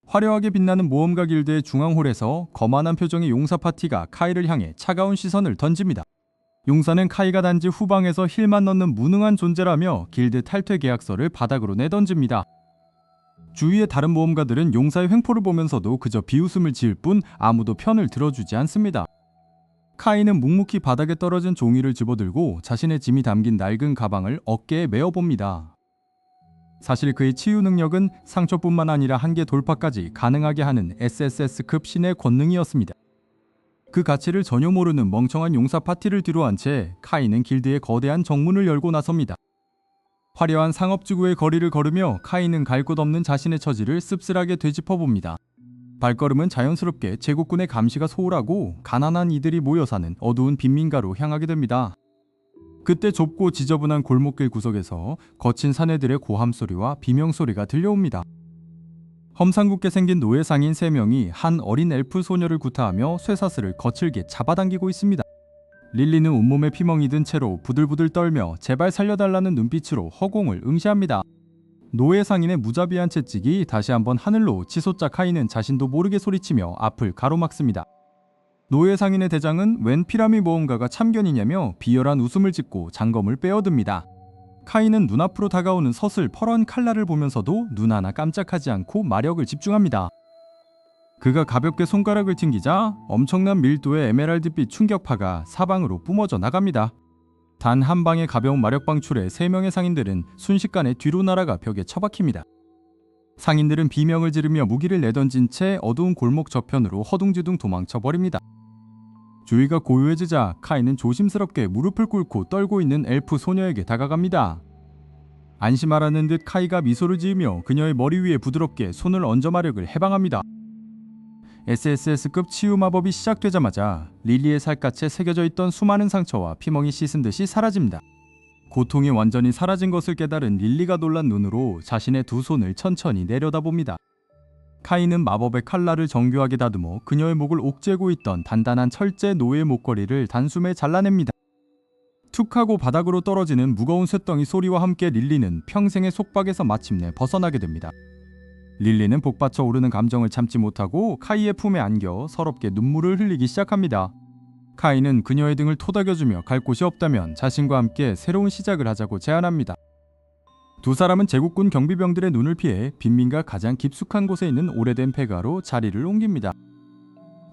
화려하게 빛나는 모험가 길드의 중앙홀에서 거만한 표정의 용사 파티가 카이를 향해 차가운 시선을 던집니다. 용사는 카이가 단지 후방에서 힐만 넣는 무능한 존재라며 길드 탈퇴 계약서를 바닥으로 내던집니다. 주위의 다른 모험가들은 용사의 횡포를 보면서도 그저 비웃음을 지을 뿐 아무도 편을 들어주지 않습니다. 카이는 묵묵히 바닥에 떨어진 종이를 집어들고 자신의 짐이 담긴 낡은 가방을 어깨에 메어봅니다. 사실 그의 치유 능력은 상처뿐만 아니라 한계 돌파까지 가능하게 하는 SSS급 신의 권능이었습니다. 그 가치를 전혀 모르는 멍청한 용사 파티를 뒤로한 채 카이는 길드의 거대한 정문을 열고 나섭니다. 화려한 상업지구의 거리를 걸으며 카이는 갈 곳 없는 자신의 처지를 씁쓸하게 되짚어봅니다. 발걸음은 자연스럽게 제국군의 감시가 소홀하고 가난한 이들이 모여 사는 어두운 빈민가로 향하게 됩니다. 그때 좁고 지저분한 골목길 구석에서 거친 사내들의 고함소리와 비명소리가 들려옵니다. 험상궂게 생긴 노예 상인 3명이 한 어린 엘프 소녀를 구타하며 쇠사슬을 거칠게 잡아당기고 있습니다. 릴리는 온몸에 피멍이 든 채로 부들부들 떨며 제발 살려달라는 눈빛으로 허공을 응시합니다. 노예 상인의 무자비한 채찍이 다시 한번 하늘로 치솟자 카이는 자신도 모르게 소리치며 앞을 가로막습니다. 노예 상인의 대장은 웬 피라미 모험가가 참견이냐며 비열한 웃음을 짓고 장검을 빼어듭니다. 카이는 눈앞으로 다가오는 서슬 펄한 칼날을 보면서도 눈 하나 깜짝하지 않고 마력을 집중합니다. 그가 가볍게 손가락을 튕기자 엄청난 밀도의 에메랄드빛 충격파가 사방으로 뿜어져 나갑니다. 단 한 방의 가벼운 마력 방출에 3명의 상인들은 순식간에 뒤로 날아가 벽에 처박힙니다. 상인들은 비명을 지르며 무기를 내던진 채 어두운 골목 저편으로 허둥지둥 도망쳐버립니다. 주위가 고요해지자 카이는 조심스럽게 무릎을 꿇고 떨고 있는 엘프 소녀에게 다가갑니다. 안심하라는 듯 카이가 미소를 지으며 그녀의 머리 위에 부드럽게 손을 얹어 마력을 해방합니다. SSS급 치유 마법이 시작되자마자 릴리의 살갗에 새겨져 있던 수많은 상처와 피멍이 씻은 듯이 사라집니다. 고통이 완전히 사라진 것을 깨달은 릴리가 놀란 눈으로 자신의 2 손을 천천히 내려다봅니다. 카이는 마법의 칼날을 정교하게 다듬어 그녀의 목을 옥죄고 있던 단단한 철제 노예 목걸이를 단숨에 잘라냅니다. 툭 하고 바닥으로 떨어지는 무거운 쇳덩이 소리와 함께 릴리는 평생의 속박에서 마침내 벗어나게 됩니다. 릴리는 복받쳐 오르는 감정을 참지 못하고 카이의 품에 안겨 서럽게 눈물을 흘리기 시작합니다. 카이는 그녀의 등을 토닥여주며 갈 곳이 없다면 자신과 함께 새로운 시작을 하자고 제안합니다. 2 사람은 제국군 경비병들의 눈을 피해 빈민가 가장 깊숙한 곳에 있는 오래된 폐가로 자리를 옮깁니다.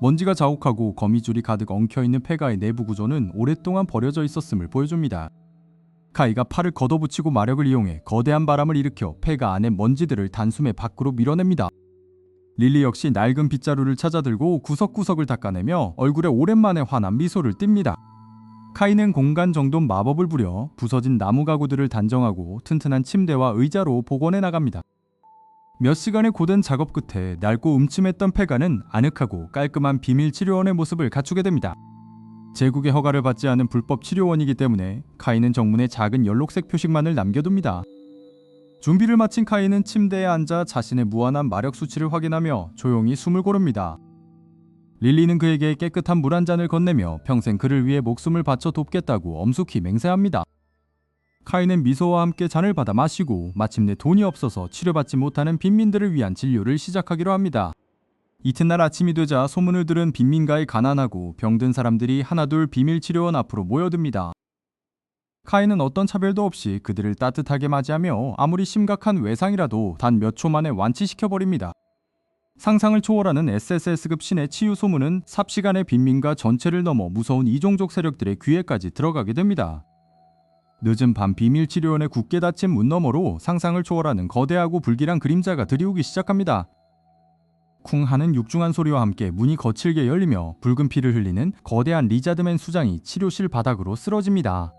먼지가 자욱하고 거미줄이 가득 엉켜있는 폐가의 내부 구조는 오랫동안 버려져 있었음을 보여줍니다. 카이가 팔을 걷어붙이고 마력을 이용해 거대한 바람을 일으켜 폐가 안의 먼지들을 단숨에 밖으로 밀어냅니다. 릴리 역시 낡은 빗자루를 찾아들고 구석구석을 닦아내며 얼굴에 오랜만에 환한 미소를 띱니다. 카이는 공간 정돈 마법을 부려 부서진 나무 가구들을 단정하고 튼튼한 침대와 의자로 복원해 나갑니다. 몇 시간의 고된 작업 끝에 낡고 음침했던 폐가는 아늑하고 깔끔한 비밀 치료원의 모습을 갖추게 됩니다. 제국의 허가를 받지 않은 불법 치료원이기 때문에 카이는 정문에 작은 연록색 표식만을 남겨둡니다. 준비를 마친 카이는 침대에 앉아 자신의 무한한 마력 수치를 확인하며 조용히 숨을 고릅니다. 릴리는 그에게 깨끗한 물 한 잔을 건네며 평생 그를 위해 목숨을 바쳐 돕겠다고 엄숙히 맹세합니다. 카이는 미소와 함께 잔을 받아 마시고 마침내 돈이 없어서 치료받지 못하는 빈민들을 위한 진료를 시작하기로 합니다. 이튿날 아침이 되자 소문을 들은 빈민가의 가난하고 병든 사람들이 하나둘 비밀치료원 앞으로 모여듭니다. 카이는 어떤 차별도 없이 그들을 따뜻하게 맞이하며 아무리 심각한 외상이라도 단 몇 초 만에 완치시켜버립니다. 상상을 초월하는 SSS급 신의 치유 소문은 삽시간에 빈민가 전체를 넘어 무서운 이종족 세력들의 귀에까지 들어가게 됩니다. 늦은 밤 비밀치료원의 굳게 닫힌 문 너머로 상상을 초월하는 거대하고 불길한 그림자가 들이오기 시작합니다. 쿵 하는 육중한 소리와 함께 문이 거칠게 열리며 붉은 피를 흘리는 거대한 리자드맨 수장이 치료실 바닥으로 쓰러집니다.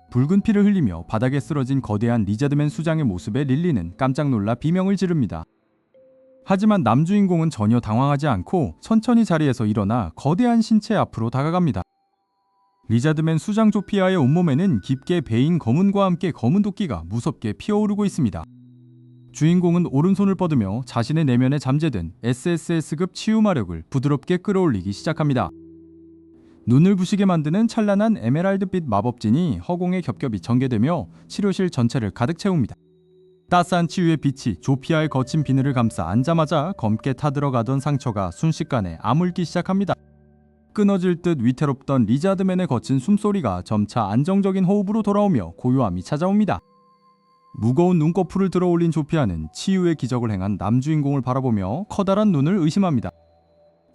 붉은 피를 흘리며 바닥에 쓰러진 거대한 리자드맨 수장의 모습에 릴리는 깜짝 놀라 비명을 지릅니다. 하지만 남주인공은 전혀 당황하지 않고 천천히 자리에서 일어나 거대한 신체 앞으로 다가갑니다. 리자드맨 수장 조피아의 온몸에는 깊게 베인 검은과 함께 검은 도끼가 무섭게 피어오르고 있습니다. 주인공은 오른손을 뻗으며 자신의 내면에 잠재된 SSS급 치유 마력을 부드럽게 끌어올리기 시작합니다. 눈을 부시게 만드는 찬란한 에메랄드빛 마법진이 허공에 겹겹이 전개되며 치료실 전체를 가득 채웁니다. 따스한 치유의 빛이 조피아의 거친 비늘을 감싸 앉자마자 검게 타들어가던 상처가 순식간에 아물기 시작합니다. 끊어질 듯 위태롭던 리자드맨의 거친 숨소리가 점차 안정적인 호흡으로 돌아오며 고요함이 찾아옵니다. 무거운 눈꺼풀을 들어올린 조피아는 치유의 기적을 행한 남주인공을 바라보며 커다란 눈을 의심합니다.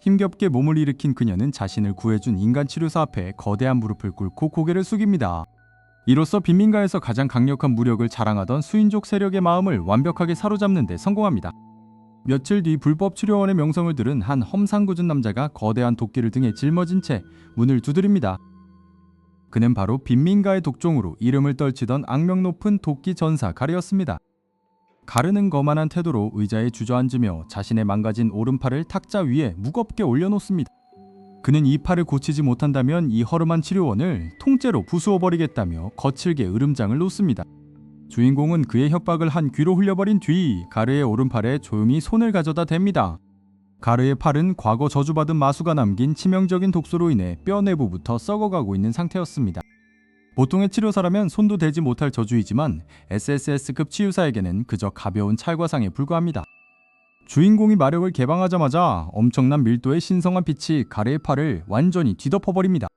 힘겹게 몸을 일으킨 그녀는 자신을 구해준 인간 치료사 앞에 거대한 무릎을 꿇고 고개를 숙입니다. 이로써 빈민가에서 가장 강력한 무력을 자랑하던 수인족 세력의 마음을 완벽하게 사로잡는 데 성공합니다. 며칠 뒤 불법 치료원의 명성을 들은 한 험상궂은 남자가 거대한 도끼를 등에 짊어진 채 문을 두드립니다. 그는 바로 빈민가의 독종으로 이름을 떨치던 악명 높은 도끼 전사 가르였습니다. 가르는 거만한 태도로 의자에 주저앉으며 자신의 망가진 오른팔을 탁자 위에 무겁게 올려놓습니다. 그는 이 팔을 고치지 못한다면 이 허름한 치료원을 통째로 부수어버리겠다며 거칠게 으름장을 놓습니다. 주인공은 그의 협박을 한 귀로 흘려버린 뒤 가르의 오른팔에 조용히 손을 가져다 댑니다. 가르의 팔은 과거 저주받은 마수가 남긴 치명적인 독소로 인해 뼈 내부부터 썩어가고 있는 상태였습니다. 보통의 치료사라면 손도 대지 못할 저주이지만 SSS급 치유사에게는 그저 가벼운 찰과상에 불과합니다. 주인공이 마력을 개방하자마자 엄청난 밀도의 신성한 빛이 가르의 팔을 완전히 뒤덮어버립니다.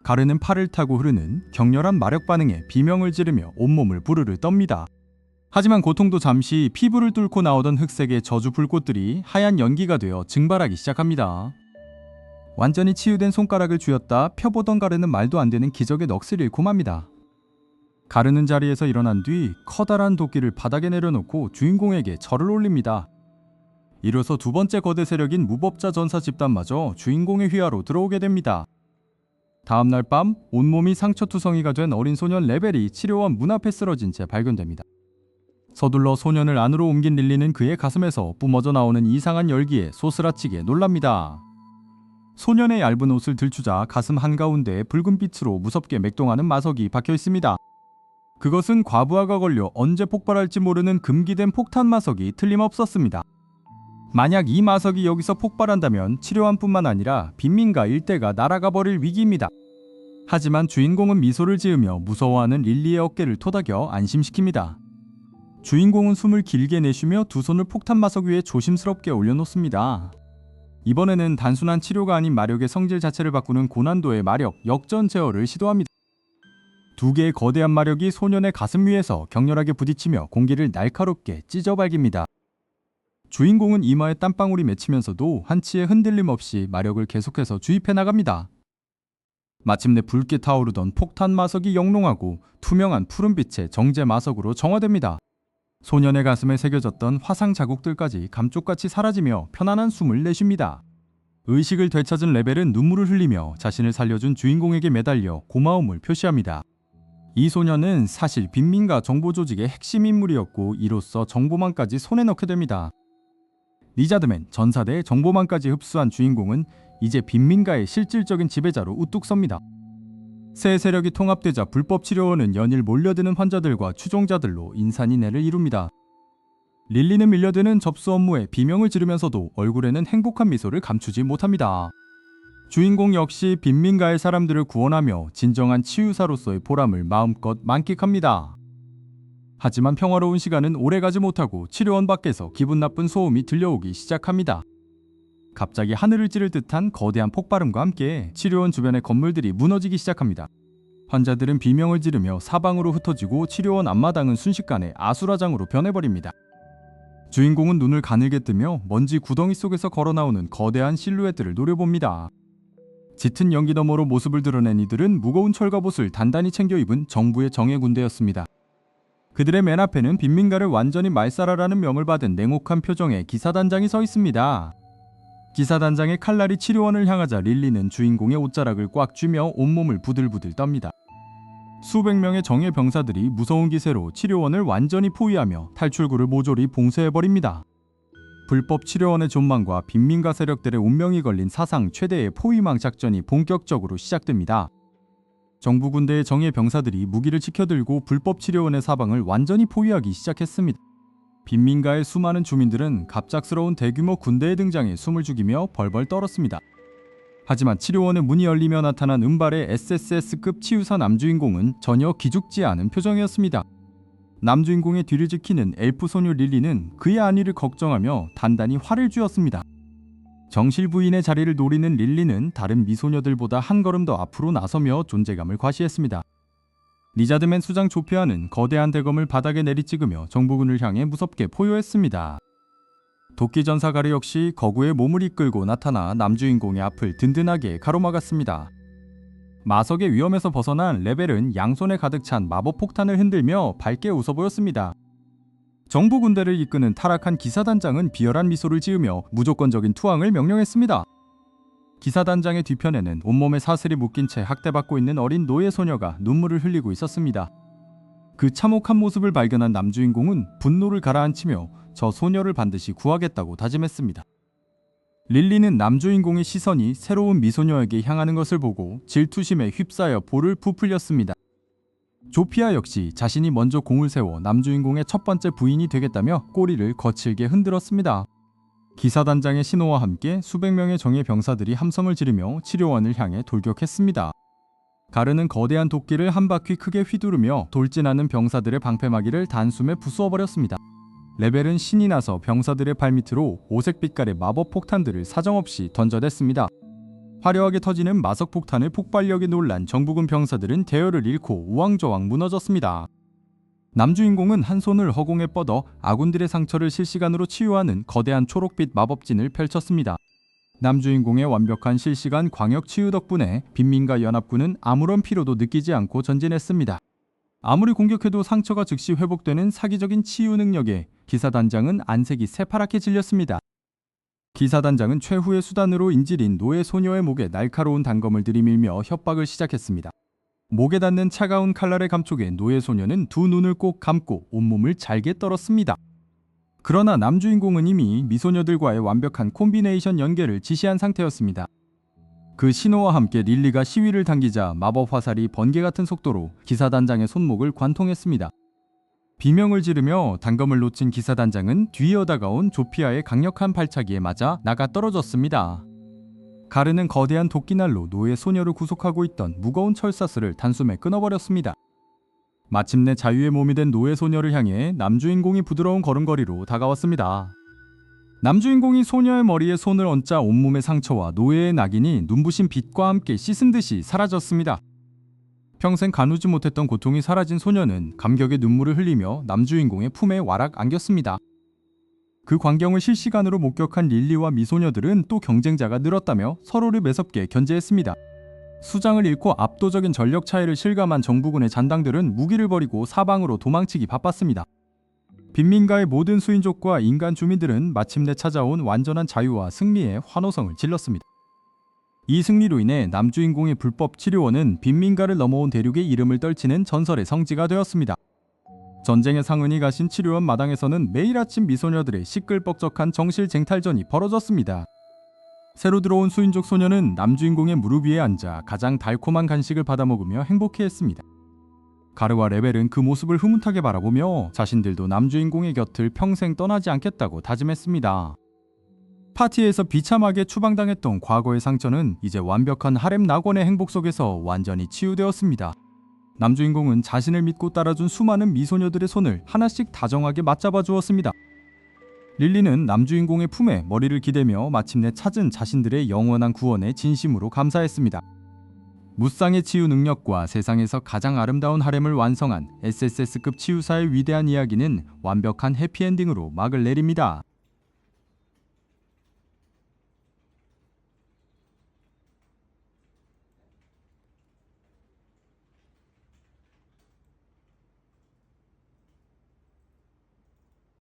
가르는 팔을 타고 흐르는 격렬한 마력 반응에 비명을 지르며 온몸을 부르르 떱니다. 하지만 고통도 잠시 피부를 뚫고 나오던 흑색의 저주 불꽃들이 하얀 연기가 되어 증발하기 시작합니다. 완전히 치유된 손가락을 쥐었다 펴보던 가르는 말도 안 되는 기적의 넋을 잃고 맙니다. 가르는 자리에서 일어난 뒤 커다란 도끼를 바닥에 내려놓고 주인공에게 절을 올립니다. 이로써 두 번째 거대 세력인 무법자 전사 집단마저 주인공의 휘하로 들어오게 됩니다. 다음날 밤 온몸이 상처투성이가 된 어린 소년 레벨이 치료원 문 앞에 쓰러진 채 발견됩니다. 서둘러 소년을 안으로 옮긴 릴리는 그의 가슴에서 뿜어져 나오는 이상한 열기에 소스라치게 놀랍니다. 소년의 얇은 옷을 들추자 가슴 한가운데에 붉은 빛으로 무섭게 맥동하는 마석이 박혀 있습니다. 그것은 과부하가 걸려 언제 폭발할지 모르는 금기된 폭탄 마석이 틀림없었습니다. 만약 이 마석이 여기서 폭발한다면 치료원뿐만 아니라 빈민가 일대가 날아가 버릴 위기입니다. 하지만 주인공은 미소를 지으며 무서워하는 릴리의 어깨를 토닥여 안심시킵니다. 주인공은 숨을 길게 내쉬며 두 손을 폭탄 마석 위에 조심스럽게 올려놓습니다. 이번에는 단순한 치료가 아닌 마력의 성질 자체를 바꾸는 고난도의 마력 역전 제어를 시도합니다. 두 개의 거대한 마력이 소년의 가슴 위에서 격렬하게 부딪히며 공기를 날카롭게 찢어발깁니다. 주인공은 이마에 땀방울이 맺히면서도 한치의 흔들림 없이 마력을 계속해서 주입해 나갑니다. 마침내 붉게 타오르던 폭탄 마석이 영롱하고 투명한 푸른빛의 정제 마석으로 정화됩니다. 소년의 가슴에 새겨졌던 화상 자국들까지 감쪽같이 사라지며 편안한 숨을 내쉽니다. 의식을 되찾은 레벨은 눈물을 흘리며 자신을 살려준 주인공에게 매달려 고마움을 표시합니다. 이 소년은 사실 빈민가 정보조직의 핵심 인물이었고 이로써 정보망까지 손에 넣게 됩니다. 리자드맨 전사대의 정보망까지 흡수한 주인공은 이제 빈민가의 실질적인 지배자로 우뚝 섭니다. 새 세력이 통합되자 불법 치료원은 연일 몰려드는 환자들과 추종자들로 인산인해를 이룹니다. 릴리는 밀려드는 접수 업무에 비명을 지르면서도 얼굴에는 행복한 미소를 감추지 못합니다. 주인공 역시 빈민가의 사람들을 구원하며 진정한 치유사로서의 보람을 마음껏 만끽합니다. 하지만 평화로운 시간은 오래가지 못하고 치료원 밖에서 기분 나쁜 소음이 들려오기 시작합니다. 갑자기 하늘을 찌를 듯한 거대한 폭발음과 함께 치료원 주변의 건물들이 무너지기 시작합니다. 환자들은 비명을 지르며 사방으로 흩어지고 치료원 앞마당은 순식간에 아수라장으로 변해버립니다. 주인공은 눈을 가늘게 뜨며 먼지 구덩이 속에서 걸어나오는 거대한 실루엣들을 노려봅니다. 짙은 연기 너머로 모습을 드러낸 이들은 무거운 철갑옷을 단단히 챙겨 입은 정부의 정예 군대였습니다. 그들의 맨 앞에는 빈민가를 완전히 말살하라는 명을 받은 냉혹한 표정의 기사단장이 서 있습니다. 기사단장의 칼날이 치료원을 향하자 릴리는 주인공의 옷자락을 꽉 쥐며 온몸을 부들부들 떱니다. 수백 명의 정예 병사들이 무서운 기세로 치료원을 완전히 포위하며 탈출구를 모조리 봉쇄해버립니다. 불법 치료원의 존망과 빈민가 세력들의 운명이 걸린 사상 최대의 포위망 작전이 본격적으로 시작됩니다. 정부 군대의 정예 병사들이 무기를 치켜들고 불법 치료원의 사방을 완전히 포위하기 시작했습니다. 빈민가의 수많은 주민들은 갑작스러운 대규모 군대의 등장에 숨을 죽이며 벌벌 떨었습니다. 하지만 치료원의 문이 열리며 나타난 은발의 SSS급 치유사 남주인공은 전혀 기죽지 않은 표정이었습니다. 남주인공의 뒤를 지키는 엘프 소녀 릴리는 그의 안위를 걱정하며 단단히 화를 쥐었습니다. 정실 부인의 자리를 노리는 릴리는 다른 미소녀들보다 한 걸음 더 앞으로 나서며 존재감을 과시했습니다. 리자드맨 수장 조피아는 거대한 대검을 바닥에 내리찍으며 정부군을 향해 무섭게 포효했습니다. 도끼 전사 가르 역시 거구의 몸을 이끌고 나타나 남주인공의 앞을 든든하게 가로막았습니다. 마석의 위험에서 벗어난 레벨은 양손에 가득 찬 마법 폭탄을 흔들며 밝게 웃어 보였습니다. 정부 군대를 이끄는 타락한 기사단장은 비열한 미소를 지으며 무조건적인 투항을 명령했습니다. 기사단장의 뒤편에는 온몸에 사슬이 묶인 채 학대받고 있는 어린 노예 소녀가 눈물을 흘리고 있었습니다. 그 참혹한 모습을 발견한 남주인공은 분노를 가라앉히며 저 소녀를 반드시 구하겠다고 다짐했습니다. 릴리는 남주인공의 시선이 새로운 미소녀에게 향하는 것을 보고 질투심에 휩싸여 볼을 부풀렸습니다. 조피아 역시 자신이 먼저 공을 세워 남주인공의 첫 번째 부인이 되겠다며 꼬리를 거칠게 흔들었습니다. 기사단장의 신호와 함께 수백 명의 정예 병사들이 함성을 지르며 치료원을 향해 돌격했습니다. 가르는 거대한 도끼를 한 바퀴 크게 휘두르며 돌진하는 병사들의 방패막이를 단숨에 부수어버렸습니다. 레벨은 신이 나서 병사들의 발밑으로 오색 빛깔의 마법 폭탄들을 사정없이 던져댔습니다. 화려하게 터지는 마석 폭탄의 폭발력에 놀란 정부군 병사들은 대열을 잃고 우왕좌왕 무너졌습니다. 남주인공은 한 손을 허공에 뻗어 아군들의 상처를 실시간으로 치유하는 거대한 초록빛 마법진을 펼쳤습니다. 남주인공의 완벽한 실시간 광역 치유 덕분에 빈민가 연합군은 아무런 피로도 느끼지 않고 전진했습니다. 아무리 공격해도 상처가 즉시 회복되는 사기적인 치유 능력에 기사단장은 안색이 새파랗게 질렸습니다. 기사단장은 최후의 수단으로 인질인 노예 소녀의 목에 날카로운 단검을 들이밀며 협박을 시작했습니다. 목에 닿는 차가운 칼날의 감촉에 노예 소녀는 두 눈을 꼭 감고 온몸을 잘게 떨었습니다. 그러나 남주인공은 이미 미소녀들과의 완벽한 콤비네이션 연계를 지시한 상태였습니다. 그 신호와 함께 릴리가 시위를 당기자 마법 화살이 번개 같은 속도로 기사단장의 손목을 관통했습니다. 비명을 지르며 단검을 놓친 기사단장은 뒤이어 다가온 조피아의 강력한 발차기에 맞아 나가 떨어졌습니다. 가르는 거대한 도끼날로 노예 소녀를 구속하고 있던 무거운 철사슬을 단숨에 끊어버렸습니다. 마침내 자유의 몸이 된 노예 소녀를 향해 남주인공이 부드러운 걸음걸이로 다가왔습니다. 남주인공이 소녀의 머리에 손을 얹자 온몸의 상처와 노예의 낙인이 눈부신 빛과 함께 씻은 듯이 사라졌습니다. 평생 가누지 못했던 고통이 사라진 소녀는 감격의 눈물을 흘리며 남주인공의 품에 와락 안겼습니다. 그 광경을 실시간으로 목격한 릴리와 미소녀들은 또 경쟁자가 늘었다며 서로를 매섭게 견제했습니다. 수장을 잃고 압도적인 전력 차이를 실감한 정부군의 잔당들은 무기를 버리고 사방으로 도망치기 바빴습니다. 빈민가의 모든 수인족과 인간 주민들은 마침내 찾아온 완전한 자유와 승리에 환호성을 질렀습니다. 이 승리로 인해 남주인공의 불법 치료원은 빈민가를 넘어온 대륙의 이름을 떨치는 전설의 성지가 되었습니다. 전쟁의 상흔이 가신 치료원 마당에서는 매일 아침 미소녀들의 시끌벅적한 정실쟁탈전이 벌어졌습니다. 새로 들어온 수인족 소녀는 남주인공의 무릎 위에 앉아 가장 달콤한 간식을 받아먹으며 행복해했습니다. 가르와 레벨은 그 모습을 흐뭇하게 바라보며 자신들도 남주인공의 곁을 평생 떠나지 않겠다고 다짐했습니다. 파티에서 비참하게 추방당했던 과거의 상처는 이제 완벽한 하렘 낙원의 행복 속에서 완전히 치유되었습니다. 남주인공은 자신을 믿고 따라준 수많은 미소녀들의 손을 하나씩 다정하게 맞잡아 주었습니다. 릴리는 남주인공의 품에 머리를 기대며 마침내 찾은 자신들의 영원한 구원에 진심으로 감사했습니다. 무쌍의 치유 능력과 세상에서 가장 아름다운 하렘을 완성한 SSS급 치유사의 위대한 이야기는 완벽한 해피엔딩으로 막을 내립니다.